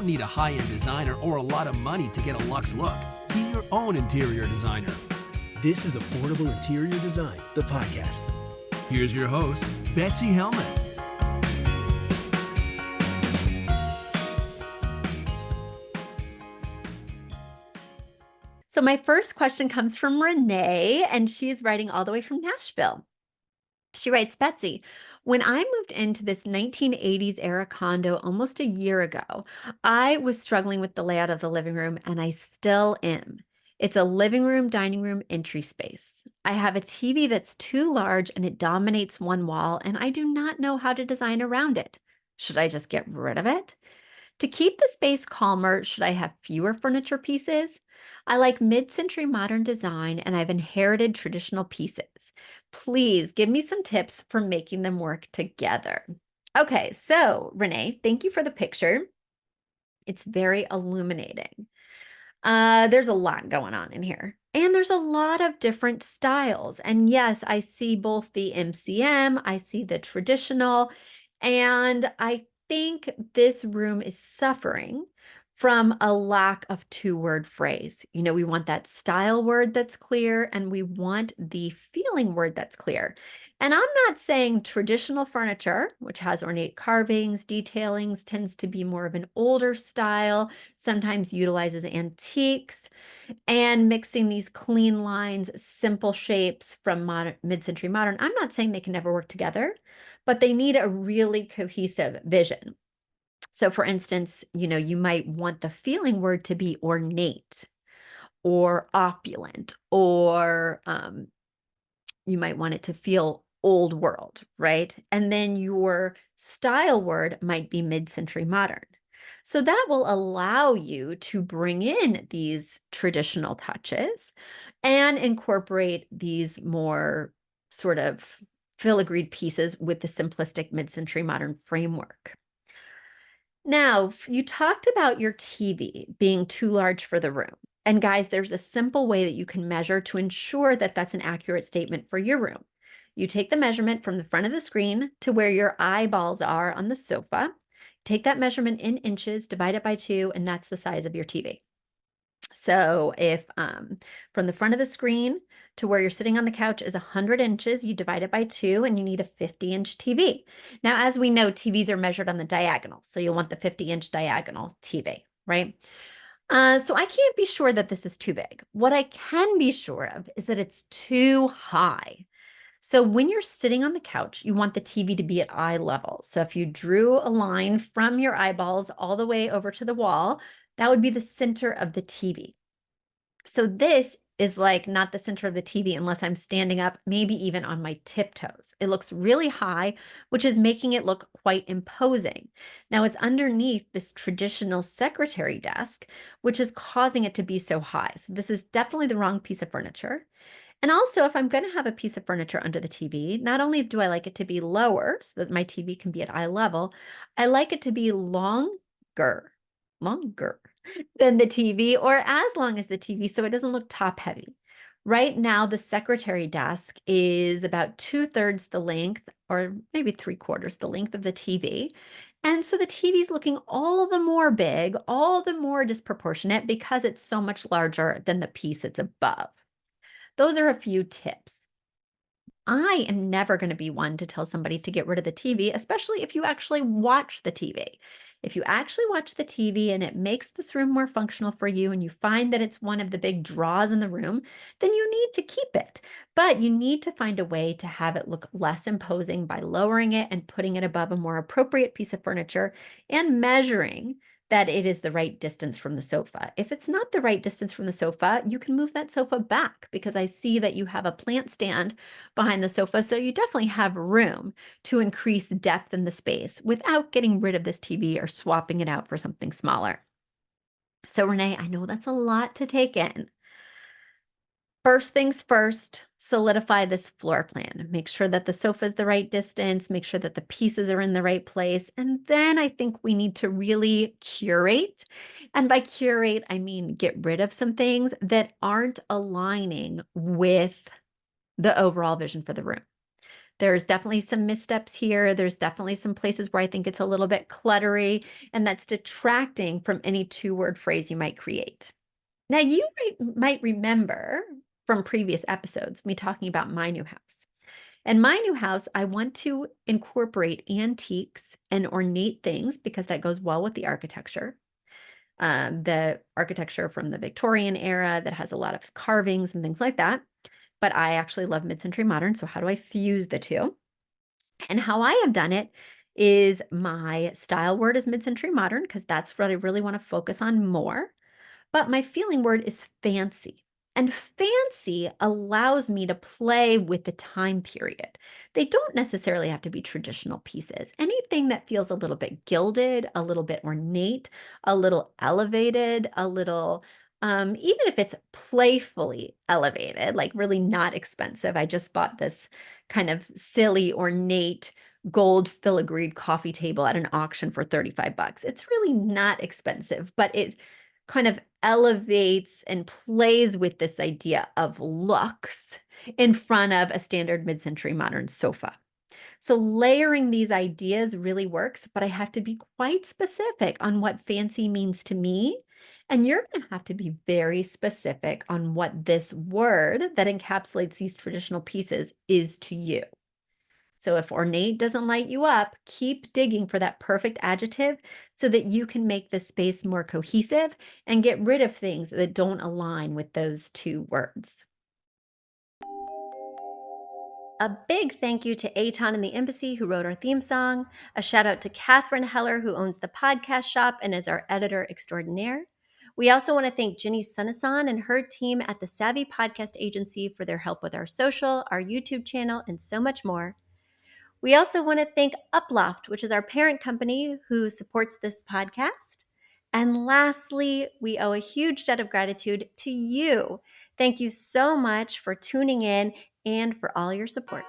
need a high-end designer or a lot of money to get a luxe look. Be your own interior designer. This is Affordable Interior Design, the podcast. Here's your host, Betsy Helmuth. So my first question comes from Renee, and she's writing all the way from Nashville. She writes, Betsy, when I moved into this 1980s era condo almost a year ago, I was struggling with the layout of the living room, and I still am. It's a living room, dining room, entry space. I have a TV that's too large and it dominates one wall, and I do not know how to design around it. Should I just get rid of it? To keep the space calmer, should I have fewer furniture pieces? I like mid-century modern design and I've inherited traditional pieces. Please give me some tips for making them work together. Okay, so Renee, thank you for the picture. It's very illuminating. There's a lot going on in here. And there's a lot of different styles. And yes, I see both the MCM, I see the traditional, and I think this room is suffering from a lack of two-word phrase. You know, we want that style word that's clear, and we want the feeling word that's clear. And I'm not saying traditional furniture, which has ornate carvings, detailings, tends to be more of an older style, sometimes utilizes antiques, and mixing these clean lines, simple shapes from mid-century modern. I'm not saying they can never work together, but they need a really cohesive vision. So for instance, you know, you might want the feeling word to be ornate or opulent, or you might want it to feel old world, right? And then your style word might be mid-century modern. So that will allow you to bring in these traditional touches and incorporate these more sort of filigreed pieces with the simplistic mid-century modern framework. Now, you talked about your TV being too large for the room. And guys, there's a simple way that you can measure to ensure that that's an accurate statement for your room. You take the measurement from the front of the screen to where your eyeballs are on the sofa. Take that measurement in inches, divide it by 2, and that's the size of your TV. So if from the front of the screen to where you're sitting on the couch is 100 inches, you divide it by 2 and you need a 50-inch TV. Now, as we know, TVs are measured on the diagonal. So you'll want the 50-inch diagonal TV, right? So I can't be sure that this is too big. What I can be sure of is that it's too high. So when you're sitting on the couch, you want the TV to be at eye level. So if you drew a line from your eyeballs all the way over to the wall, that would be the center of the TV. So this is like not the center of the TV unless I'm standing up, maybe even on my tiptoes. It looks really high, which is making it look quite imposing. Now it's underneath this traditional secretary desk, which is causing it to be so high. So this is definitely the wrong piece of furniture. And also, if I'm going to have a piece of furniture under the TV, not only do I like it to be lower so that my TV can be at eye level, I like it to be longer than the TV, or as long as the TV, so it doesn't look top heavy. Right now, the secretary desk is about 2/3 the length, or maybe 3/4 the length of the TV. And so the TV is looking all the more big, all the more disproportionate because it's so much larger than the piece it's above. Those are a few tips. I am never going to be one to tell somebody to get rid of the TV, especially if you actually watch the TV. If you actually watch the TV and it makes this room more functional for you and you find that it's one of the big draws in the room, then you need to keep it. But you need to find a way to have it look less imposing by lowering it and putting it above a more appropriate piece of furniture and measuring that it is the right distance from the sofa. If it's not the right distance from the sofa, you can move that sofa back, because I see that you have a plant stand behind the sofa, so you definitely have room to increase depth in the space without getting rid of this TV or swapping it out for something smaller. So Renee, I know that's a lot to take in. First things first, solidify this floor plan. Make sure that the sofa is the right distance, make sure that the pieces are in the right place. And then I think we need to really curate. And by curate, I mean get rid of some things that aren't aligning with the overall vision for the room. There's definitely some missteps here. There's definitely some places where I think it's a little bit cluttery, and that's detracting from any two-word phrase you might create. Now, you might remember from previous episodes me talking about my new house. In my new house, I want to incorporate antiques and ornate things because that goes well with the architecture. The architecture from the Victorian era that has a lot of carvings and things like that. But I actually love mid-century modern, so how do I fuse the two? And how I have done it is my style word is mid-century modern because that's what I really want to focus on more. But my feeling word is fancy. And fancy allows me to play with the time period. They don't necessarily have to be traditional pieces. Anything that feels a little bit gilded, a little bit ornate, a little elevated, a little, even if it's playfully elevated, like really not expensive. I just bought this kind of silly, ornate gold filigreed coffee table at an auction for 35 bucks. It's really not expensive, but it kind of elevates and plays with this idea of looks in front of a standard mid-century modern sofa. So layering these ideas really works, but I have to be quite specific on what fancy means to me. And you're going to have to be very specific on what this word that encapsulates these traditional pieces is to you. So if ornate doesn't light you up, keep digging for that perfect adjective so that you can make the space more cohesive and get rid of things that don't align with those two words. A big thank you to Aton and the Embassy who wrote our theme song. A shout out to Catherine Heller who owns the podcast shop and is our editor extraordinaire. We also want to thank Ginny Sunasan and her team at the Savvy Podcast Agency for their help with our social, our YouTube channel, and so much more. We also want to thank Uploft, which is our parent company who supports this podcast. And lastly, we owe a huge debt of gratitude to you. Thank you so much for tuning in and for all your support.